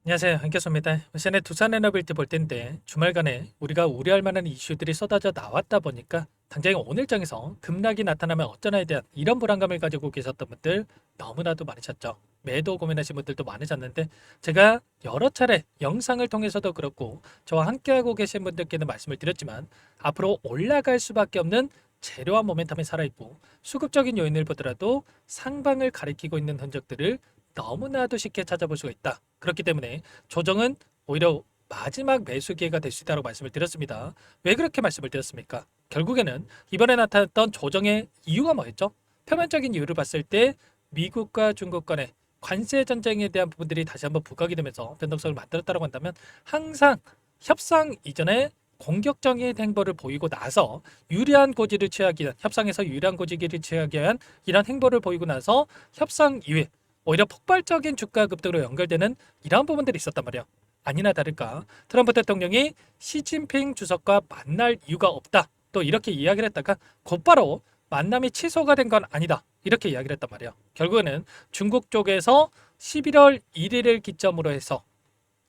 안녕하세요. 한교수입니다. 시간에 두산에너빌티 볼 텐데 주말간에 우리가 우려할 만한 이슈들이 쏟아져 나왔다 보니까 당장 오늘장에서 급락이 나타나면 어쩌나에 대한 이런 불안감을 가지고 계셨던 분들 너무나도 많으셨죠. 매도 고민하신 분들도 많으셨는데 제가 여러 차례 영상을 통해서도 그렇고 저와 함께하고 계신 분들께는 말씀을 드렸지만 앞으로 올라갈 수밖에 없는 재료와 모멘텀이 살아있고 수급적인 요인을 보더라도 상방을 가리키고 있는 흔적들을 너무나도 쉽게 찾아볼 수가 있다. 그렇기 때문에 조정은 오히려 마지막 매수 기회가 될 수 있다고 말씀을 드렸습니다. 왜 그렇게 말씀을 드렸습니까? 결국에는 이번에 나타났던 조정의 이유가 뭐였죠? 표면적인 이유를 봤을 때 미국과 중국 간의 관세 전쟁에 대한 부분들이 다시 한번 부각이 되면서 변동성을 만들었다고 한다면 항상 협상 이전에 공격적인 행보를 보이고 나서 유리한 고지를 취하기 위한 협상에서 유리한 고지를 취하기 위한 이런 행보를 보이고 나서 협상 이후에 오히려 폭발적인 주가 급등으로 연결되는 이러한 부분들이 있었단 말이야. 아니나 다를까 트럼프 대통령이 시진핑 주석과 만날 이유가 없다. 또 이렇게 이야기를 했다가 곧바로 만남이 취소가 된 건 아니다. 이렇게 이야기를 했단 말이야. 결국에는 중국 쪽에서 11월 1일을 기점으로 해서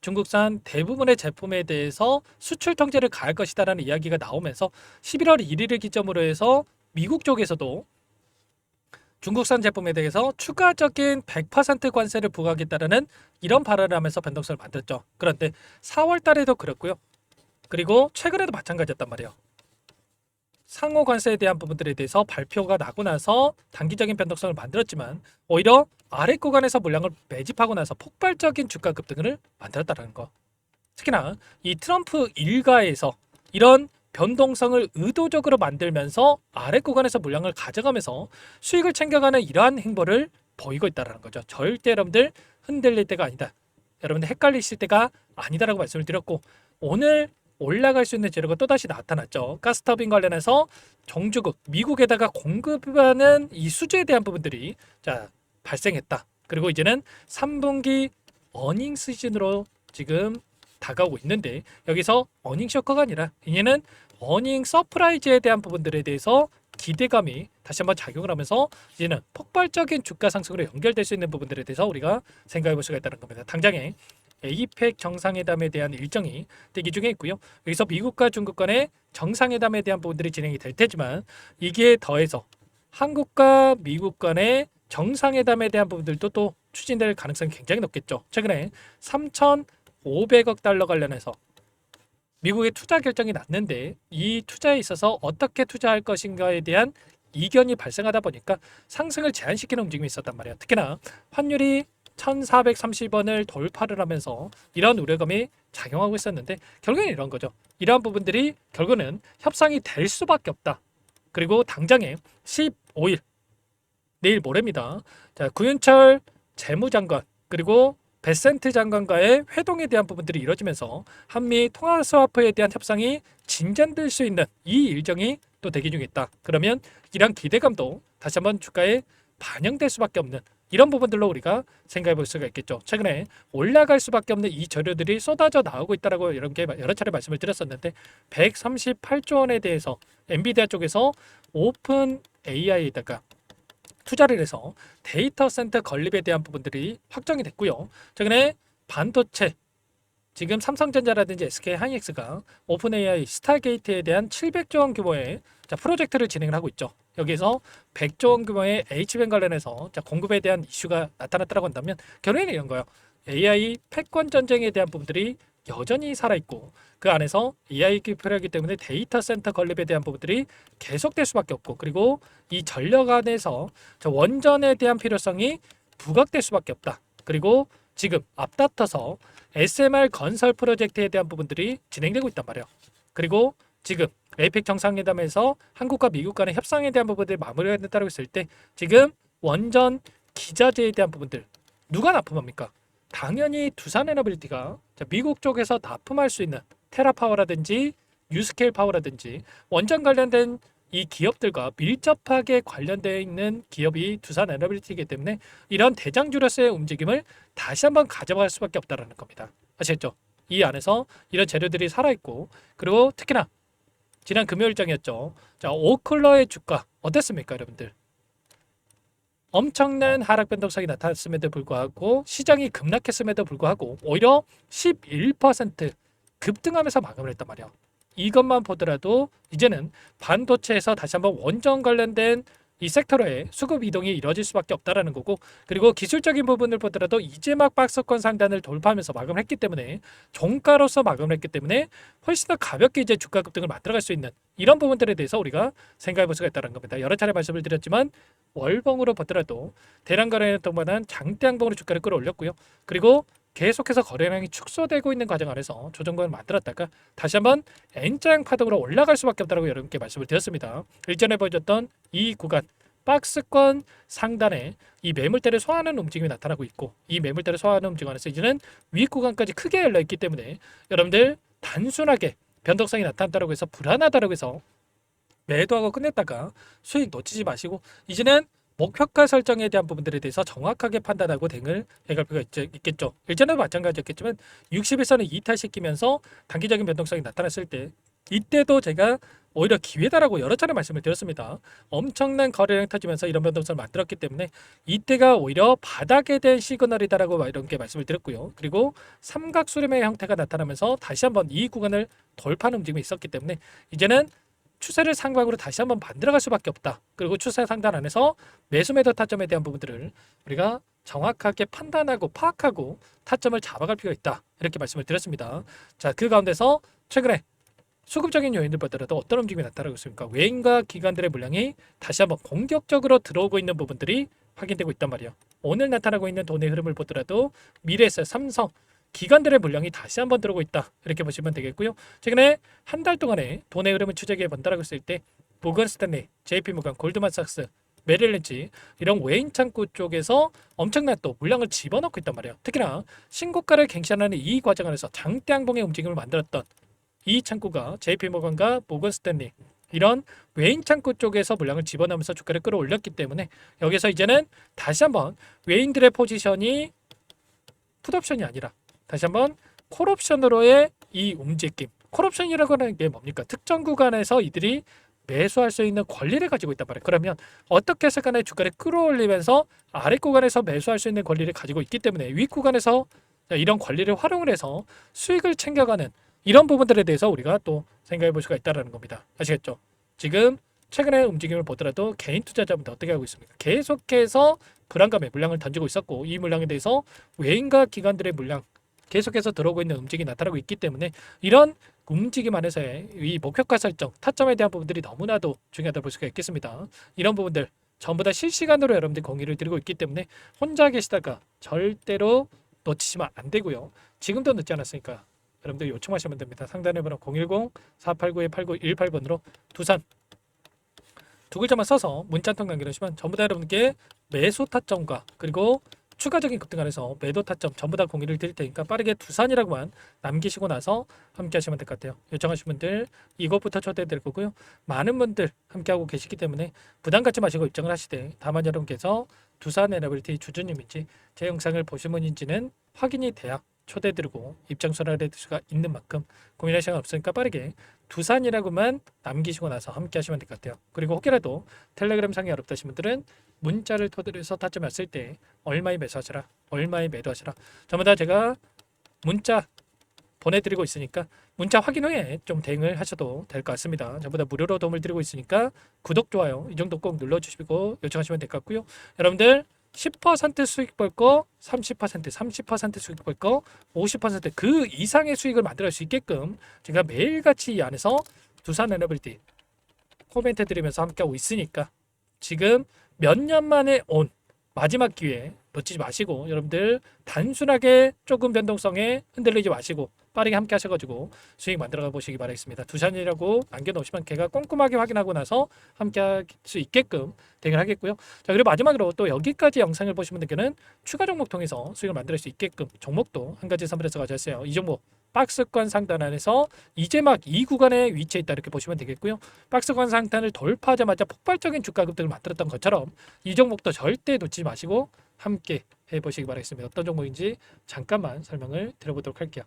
중국산 대부분의 제품에 대해서 수출 통제를 가할 것이다라는 이야기가 나오면서 11월 1일을 기점으로 해서 미국 쪽에서도 중국산 제품에 대해서 추가적인 100% 관세를 부과하겠다는 이런 발언을 하면서 변동성을 만들었죠. 그런데 4월 달에도 그렇고요. 그리고 최근에도 마찬가지였단 말이에요. 상호 관세에 대한 부분들에 대해서 발표가 나고 나서 단기적인 변동성을 만들었지만 오히려 아래 구간에서 물량을 매집하고 나서 폭발적인 주가 급등을 만들었다는 거. 특히나 이 트럼프 일가에서 이런 변동성을 의도적으로 만들면서 아래 구간에서 물량을 가져가면서 수익을 챙겨가는 이러한 행보를 보이고 있다는 거죠. 절대 여러분들 흔들릴 때가 아니다. 여러분들 헷갈리실 때가 아니다라고 말씀을 드렸고 오늘 올라갈 수 있는 재료가 또다시 나타났죠. 가스터빈 관련해서 정주국 미국에다가 공급하는 이 수주에 대한 부분들이 발생했다. 그리고 이제는 3분기 어닝 시즌으로 지금 다가오고 있는데 여기서 어닝 쇼크가 아니라 이제는 어닝 서프라이즈에 대한 부분들에 대해서 기대감이 다시 한번 작용을 하면서 이제는 폭발적인 주가 상승으로 연결될 수 있는 부분들에 대해서 우리가 생각해 볼 수가 있다는 겁니다. 당장에 에이펙 정상회담에 대한 일정이 대기 중에 있고요. 여기서 미국과 중국 간의 정상회담에 대한 부분들이 진행이 될 테지만 이기에 더해서 한국과 미국 간의 정상회담에 대한 부분들도 또 추진될 가능성이 굉장히 높겠죠. 최근에 3,500억 달러 관련해서 미국의 투자 결정이 났는데 이 투자에 있어서 어떻게 투자할 것인가에 대한 이견이 발생하다 보니까 상승을 제한시키는 움직임이 있었단 말이에요. 특히나 환율이 1,430원을 돌파를 하면서 이런 우려감이 작용하고 있었는데 결국엔 이런 거죠. 이러한 부분들이 결국은 협상이 될 수밖에 없다. 그리고 당장에 15일 내일 모레입니다. 구윤철 재무장관 그리고 베센트 장관과의 회동에 대한 부분들이 이뤄지면서 한미 통화 스와프에 대한 협상이 진전될 수 있는 이 일정이 또 대기 중에 있다. 그러면 이런 기대감도 다시 한번 주가에 반영될 수밖에 없는 이런 부분들로 우리가 생각해 볼 수가 있겠죠. 최근에 올라갈 수밖에 없는 이 재료들이 쏟아져 나오고 있다라고 여러 차례 말씀을 드렸었는데 138조 원에 대해서 엔비디아 쪽에서 오픈 AI에다가 투자를 해서 데이터 센터 건립에 대한 부분들이 확정이 됐고요. 최근에 반도체 지금 삼성전자라든지 SK 하이닉스가 오픈 AI 스타게이트에 대한 700조 원 규모의 프로젝트를 진행을 하고 있죠. 여기서 100조 원 규모의 H밴 관련해서 공급에 대한 이슈가 나타났다고 한다면 결론은 이런 거예요. AI 패권 전쟁에 대한 부분들이 여전히 살아있고 그 안에서 AI가 필요하기 때문에 데이터 센터 건립에 대한 부분들이 계속될 수밖에 없고 그리고 이 전력 안에서 원전에 대한 필요성이 부각될 수밖에 없다. 그리고 지금 앞다퉈서 SMR 건설 프로젝트에 대한 부분들이 진행되고 있단 말이에요. 그리고 지금 에이펙 정상회담에서 한국과 미국 간의 협상에 대한 부분들이 마무리가 됐다고 했을 때 지금 원전 기자재에 대한 부분들 누가 납품합니까? 당연히 두산에너빌리티가 미국 쪽에서 납품할 수 있는 테라파워라든지 뉴스케일 파워라든지 원전 관련된 이 기업들과 밀접하게 관련되어 있는 기업이 두산에너빌리티이기 때문에 이런 대장주로서의 움직임을 다시 한번 가져갈 수밖에 없다는 겁니다. 아시겠죠? 이 안에서 이런 재료들이 살아있고 그리고 특히나 지난 금요일장이었죠. 오클러의 주가 어땠습니까, 여러분들? 엄청난 하락 변동성이 나타났음에도 불구하고 시장이 급락했음에도 불구하고 오히려 11% 급등하면서 마감을 했단 말이야. 이것만 보더라도 이제는 반도체에서 다시 한번 원전 관련된 이 섹터로의 수급 이동이 이루어질 수밖에 없다라는 거고, 그리고 기술적인 부분을 보더라도 이제 막 박스권 상단을 돌파하면서 마감을 했기 때문에, 종가로서 마감을 했기 때문에 훨씬 더 가볍게 이제 주가 급등을 만들어갈 수 있는 이런 부분들에 대해서 우리가 생각해 볼 수가 있다는 겁니다. 여러 차례 말씀을 드렸지만 월봉으로 보더라도 대량 거래량 동반한 장대 양봉으로 주가를 끌어올렸고요. 그리고 계속해서 거래량이 축소되고 있는 과정 안에서 조정권을 만들었다가 다시 한번 N자형 파동으로 올라갈 수밖에 없다고 여러분께 말씀을 드렸습니다. 일전에 보여줬던 이 구간 박스권 상단에 이 매물대를 소화하는 움직임이 나타나고 있고, 이 매물대를 소화하는 움직임 안에서 이제는 위 구간까지 크게 열려 있기 때문에 여러분들 단순하게 변동성이 나타났다고 해서 불안하다고 해서 매도하고 끝냈다가 수익 놓치지 마시고, 이제는 목표가 설정에 대한 부분들에 대해서 정확하게 판단하고 대응을 해갈 필요가 있겠죠. 일전에도 마찬가지였겠지만 60일선을 이탈시키면서 단기적인 변동성이 나타났을 때, 이때도 제가 오히려 기회다라고 여러 차례 말씀을 드렸습니다. 엄청난 거래량 터지면서 이런 변동성을 만들었기 때문에 이때가 오히려 바닥에 대한 시그널이다라고 이렇게 말씀을 드렸고요. 그리고 삼각 수렴의 형태가 나타나면서 다시 한번 이 구간을 돌파하는 움직임이 있었기 때문에 이제는 추세를 상방으로 다시 한번 만들어갈 수밖에 없다. 그리고 추세 상단 안에서 매수 매도 타점에 대한 부분들을 우리가 정확하게 판단하고 파악하고 타점을 잡아갈 필요가 있다. 이렇게 말씀을 드렸습니다. 자, 그 가운데서 최근에 수급적인 요인들 보더라도 어떤 움직임이 나타나고 있습니까? 외인과 기관들의 물량이 다시 한번 공격적으로 들어오고 있는 부분들이 확인되고 있단 말이에요. 오늘 나타나고 있는 돈의 흐름을 보더라도 미래에셋, 삼성, 기관들의 물량이 다시 한번 들어오고 있다. 이렇게 보시면 되겠고요. 최근에 한 달 동안에 돈의 흐름을 추적해 본다라고 했을 때 모건 스탠리, JP모건, 골드만삭스, 메릴린치 이런 외인 창구 쪽에서 엄청난 또 물량을 집어넣고 있단 말이에요. 특히나 신고가를 갱신하는 이 과정 안에서 장대 양봉의 움직임을 만들었던 이 창구가 JP모건과 모건 스탠리 이런 외인 창구 쪽에서 물량을 집어넣으면서 주가를 끌어올렸기 때문에 여기서 이제는 다시 한번 외인들의 포지션이 풋옵션이 아니라 다시 한번 콜옵션으로의 이 움직임, 콜옵션이라고 하는 게 뭡니까? 특정 구간에서 이들이 매수할 수 있는 권리를 가지고 있단 말이에요. 그러면 어떻게 해서 간에 주가를 끌어올리면서 아래 구간에서 매수할 수 있는 권리를 가지고 있기 때문에 위 구간에서 이런 권리를 활용을 해서 수익을 챙겨가는 이런 부분들에 대해서 우리가 또 생각해 볼 수가 있다는 겁니다. 아시겠죠? 지금 최근의 움직임을 보더라도 개인 투자자분들 어떻게 하고 있습니까? 계속해서 불안감에 물량을 던지고 있었고, 이 물량에 대해서 외인과 기관들의 물량 계속해서 들어오고 있는 움직임이 나타나고 있기 때문에 이런 움직임 안에서의 이 목표가 설정, 타점에 대한 부분들이 너무나도 중요하다고 볼 수가 있겠습니다. 이런 부분들 전부 다 실시간으로 여러분들이 공유를 드리고 있기 때문에 혼자 계시다가 절대로 놓치시면 안 되고요. 지금도 늦지 않았으니까 여러분들 요청하시면 됩니다. 상단의 번호 010-489-8918번으로 두산 두 글자만 써서 문자 한 통 남겨주시면 전부 다 여러분께 매수 타점과 그리고 추가적인 급등 안에서 매도 타점 전부 다 공유를 드릴 테니까 빠르게 두산이라고만 남기시고 나서 함께 하시면 될 것 같아요. 요청하신 분들 이것부터 초대해 드릴 거고요. 많은 분들 함께 하고 계시기 때문에 부담 갖지 마시고 입장을 하시되, 다만 여러분께서 두산 에너빌리티 주주님인지 제 영상을 보신 분인지는 확인이 돼야 초대해 드리고 입장 전화를 할 수가 있는 만큼 고민할 시간 없으니까 빠르게 두산이라고만 남기시고 나서 함께 하시면 될 것 같아요. 그리고 혹여라도 텔레그램 상이 어렵다신 분들은 문자를 토대로 해서 타점이 왔을 때 얼마에 매수하시라, 얼마에 매도하시라 전부 다 제가 문자 보내드리고 있으니까 문자 확인 후에 좀 대응을 하셔도 될 것 같습니다. 전부 다 무료로 도움을 드리고 있으니까 구독, 좋아요 이 정도 꼭 눌러주시고 요청하시면 될 것 같고요. 여러분들 10% 수익 벌 거, 30% 수익 벌 거, 50%그 이상의 수익을 만들어낼 수 있게끔 제가 매일같이 이 안에서 두산 에너빌리티 코멘트 드리면서 함께하고 있으니까 지금 몇 년 만에 온 마지막 기회 놓치지 마시고, 여러분들 단순하게 조금 변동성에 흔들리지 마시고 빠르게 함께 하셔가지고 수익 만들어가 보시기 바라겠습니다. 두산이라고 남겨놓으시면 걔가 꼼꼼하게 확인하고 나서 함께 할 수 있게끔 대응을 하겠고요. 자, 그리고 마지막으로 또 여기까지 영상을 보신 분들께는 추가 종목 통해서 수익을 만들 수 있게끔 종목도 한 가지 선별해서 가져왔어요. 이 종목 박스권 상단 안에서 이제 막 이 구간에 위치해 있다 이렇게 보시면 되겠고요. 박스권 상단을 돌파하자마자 폭발적인 주가 급등을 만들었던 것처럼 이 종목도 절대 놓치지 마시고 함께 해보시기 바라겠습니다. 어떤 종목인지 잠깐만 설명을 드려보도록 할게요.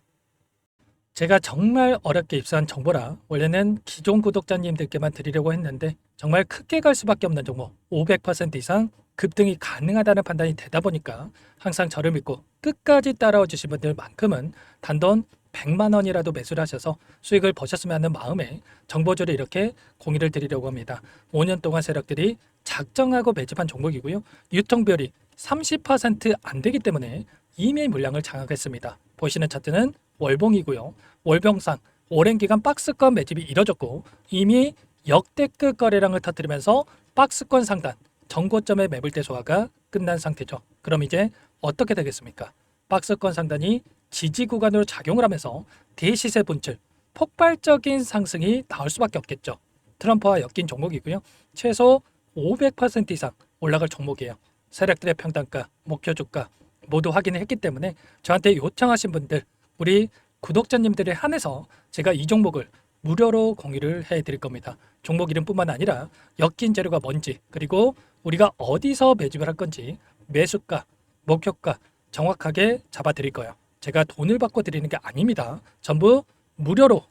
제가 정말 어렵게 입수한 정보라 원래는 기존 구독자님들께만 드리려고 했는데 정말 크게 갈 수밖에 없는 종목 500% 이상 급등이 가능하다는 판단이 되다 보니까 항상 저를 믿고 끝까지 따라와 주신 분들만큼은 단돈 100만 원이라도 매수를 하셔서 수익을 보셨으면 하는 마음에 정보주를 이렇게 공유를 드리려고 합니다. 5년 동안 세력들이 작정하고 매집한 종목이고요. 유통비율이 30%안 되기 때문에 이미 물량을 장악했습니다. 보시는 차트는 월봉이고요. 월봉상 오랜 기간 박스권 매집이 이뤄졌고 이미 역대급 거래량을 터뜨리면서 박스권 상단 정고점의 매물대 소화가 끝난 상태죠. 그럼 이제 어떻게 되겠습니까? 박스권 상단이 지지 구간으로 작용을 하면서 대시세 분출, 폭발적인 상승이 나올 수밖에 없겠죠. 트럼프와 엮인 종목이고요. 최소 500% 이상 올라갈 종목이에요. 세력들의 평단가, 목표 주가 모두 확인을 했기 때문에 저한테 요청하신 분들, 우리 구독자님들에 한해서 제가 이 종목을 무료로 공유를 해드릴 겁니다. 종목 이름뿐만 아니라 엮인 재료가 뭔지, 그리고 우리가 어디서 매집을 할 건지 매수가, 목표가 정확하게 잡아드릴 거예요. 제가 돈을 받고 드리는 게 아닙니다. 전부 무료로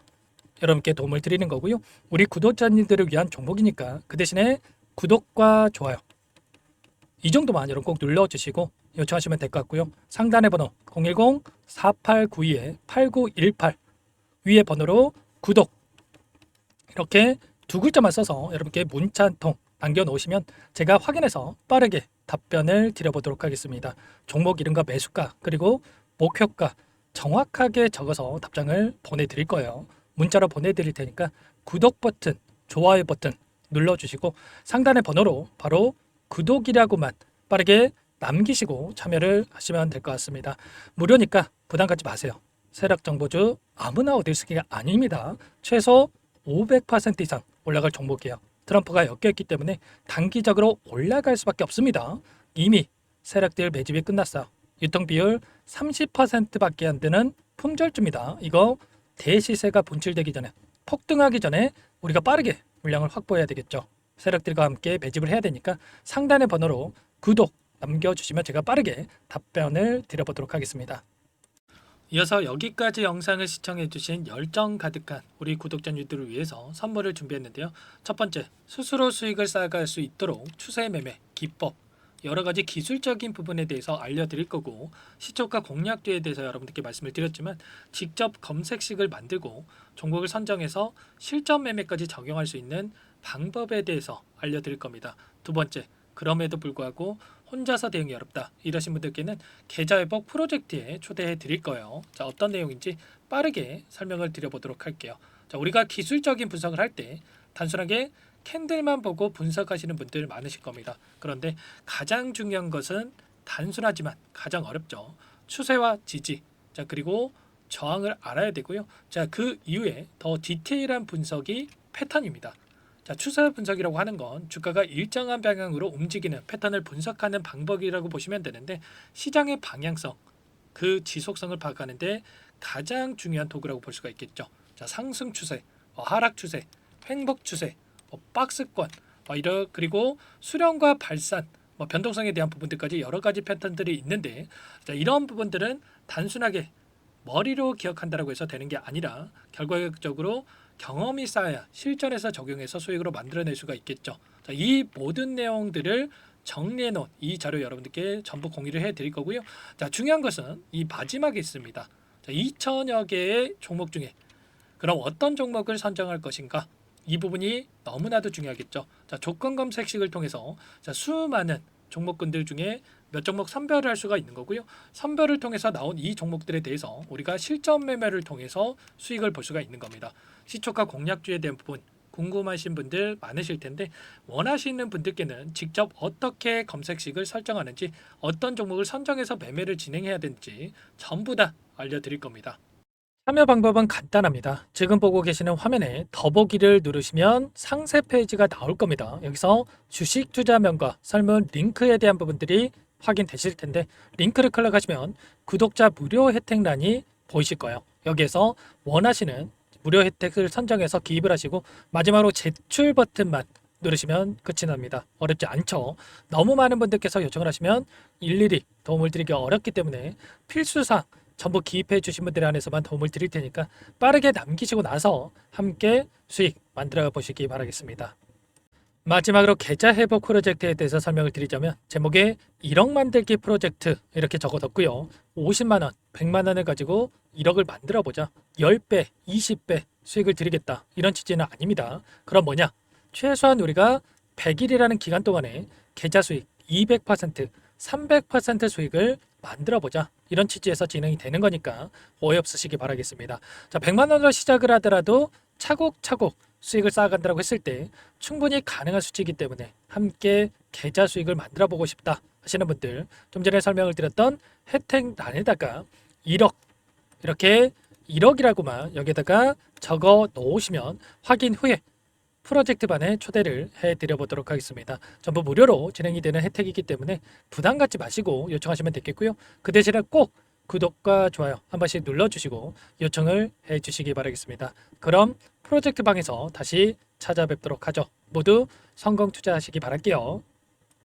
여러분께 도움을 드리는 거고요. 우리 구독자님들을 위한 종목이니까 그 대신에 구독과 좋아요 이 정도만 여러분 꼭 눌러주시고 요청하시면 될 것 같고요. 상단의 번호 010-4892-8918 위에 번호로 구독 이렇게 두 글자만 써서 여러분께 문자 한 통 남겨놓으시면 제가 확인해서 빠르게 답변을 드려보도록 하겠습니다. 종목 이름과 매수가 그리고 목표가 정확하게 적어서 답장을 보내드릴 거예요. 문자로 보내드릴 테니까 구독 버튼, 좋아요 버튼 눌러주시고 상단의 번호로 바로 구독이라고만 빠르게 남기시고 참여를 하시면 될 것 같습니다. 무료니까 부담 갖지 마세요. 세력 정보주 아무나 얻을 수 있는 게 아닙니다. 최소 500% 이상 올라갈 종목이에요. 트럼프가 엮여있기 때문에 단기적으로 올라갈 수밖에 없습니다. 이미 세력들 매집이 끝났어요. 유통비율 30%밖에 안 되는 품절주입니다. 이거 대시세가 분출되기 전에 폭등하기 전에 우리가 빠르게 물량을 확보해야 되겠죠. 세력들과 함께 매집을 해야 되니까 상단의 번호로 구독 남겨주시면 제가 빠르게 답변을 드려보도록 하겠습니다. 이어서 여기까지 영상을 시청해주신 열정 가득한 우리 구독자님들을 위해서 선물을 준비했는데요. 첫 번째, 스스로 수익을 쌓아갈 수 있도록 추세 매매 기법 여러 가지 기술적인 부분에 대해서 알려드릴 거고 시초가 공략주에 대해서 여러분들께 말씀을 드렸지만 직접 검색식을 만들고 종목을 선정해서 실전 매매까지 적용할 수 있는 방법에 대해서 알려드릴 겁니다. 두 번째, 그럼에도 불구하고 혼자서 대응이 어렵다 이러신 분들께는 계좌회복 프로젝트에 초대해 드릴 거예요. 자, 어떤 내용인지 빠르게 설명을 드려보도록 할게요. 자, 우리가 기술적인 분석을 할 때 단순하게 캔들만 보고 분석하시는 분들 많으실 겁니다. 그런데 가장 중요한 것은 단순하지만 가장 어렵죠. 추세와 지지, 자 그리고 저항을 알아야 되고요. 자, 그 이후에 더 디테일한 분석이 패턴입니다. 자, 추세 분석이라고 하는 건 주가가 일정한 방향으로 움직이는 패턴을 분석하는 방법이라고 보시면 되는데 시장의 방향성, 그 지속성을 파악하는데 가장 중요한 도구라고 볼 수가 있겠죠. 자, 상승 추세, 하락 추세, 횡복 추세, 박스권, 그리고 수렴과 발산, 변동성에 대한 부분들까지 여러 가지 패턴들이 있는데 자, 이런 부분들은 단순하게 머리로 기억한다라고 해서 되는 게 아니라 결과적으로 경험이 쌓아야 실전에서 적용해서 수익으로 만들어낼 수가 있겠죠. 자, 이 모든 내용들을 정리해 놓은 이 자료 여러분들께 전부 공유를 해 드릴 거고요. 자, 중요한 것은 이 마지막에 있습니다. 자, 2천여 개의 종목 중에 그럼 어떤 종목을 선정할 것인가? 이 부분이 너무나도 중요하겠죠. 자, 조건 검색식을 통해서 자, 수많은 종목군들 중에 몇 종목 선별을 할 수가 있는 거고요. 선별을 통해서 나온 이 종목들에 대해서 우리가 실전 매매를 통해서 수익을 볼 수가 있는 겁니다. 시초가 공략주에 대한 부분 궁금하신 분들 많으실 텐데 원하시는 분들께는 직접 어떻게 검색식을 설정하는지 어떤 종목을 선정해서 매매를 진행해야 되는지 전부 다 알려드릴 겁니다. 참여 방법은 간단합니다. 지금 보고 계시는 화면에 더보기를 누르시면 상세 페이지가 나올 겁니다. 여기서 주식 투자명과 설문 링크에 대한 부분들이 확인되실 텐데 링크를 클릭하시면 구독자 무료 혜택란이 보이실 거예요. 여기에서 원하시는 무료 혜택을 선정해서 기입을 하시고 마지막으로 제출 버튼만 누르시면 끝이 납니다. 어렵지 않죠? 너무 많은 분들께서 요청을 하시면 일일이 도움을 드리기 어렵기 때문에 필수상 전부 기입해 주신 분들 안에서만 도움을 드릴 테니까 빠르게 남기시고 나서 함께 수익 만들어 보시기 바라겠습니다. 마지막으로 계좌 회복 프로젝트에 대해서 설명을 드리자면 제목에 1억 만들기 프로젝트 이렇게 적어뒀고요. 50만 원, 100만 원을 가지고 1억을 만들어 보자. 10배, 20배 수익을 드리겠다. 이런 취지는 아닙니다. 그럼 뭐냐? 최소한 우리가 100일이라는 기간 동안에 계좌 수익 200%, 300% 수익을 만들어 보자. 이런 취지에서 진행이 되는 거니까 오해 없으시기 바라겠습니다. 자, 100만 원으로 시작을 하더라도 차곡차곡 수익을 쌓아간다고 했을 때 충분히 가능한 수치이기 때문에 함께 계좌 수익을 만들어 보고 싶다 하시는 분들, 좀 전에 설명을 드렸던 혜택란에다가 1억 이렇게 1억이라고만 여기다가 적어 놓으시면 확인 후에 프로젝트 반에 초대를 해드려 보도록 하겠습니다. 전부 무료로 진행이 되는 혜택이기 때문에 부담 갖지 마시고 요청하시면 되겠고요. 그 대신에 꼭 구독과 좋아요 한 번씩 눌러주시고 요청을 해주시기 바라겠습니다. 그럼 프로젝트 방에서 다시 찾아뵙도록 하죠. 모두 성공 투자하시기 바랄게요.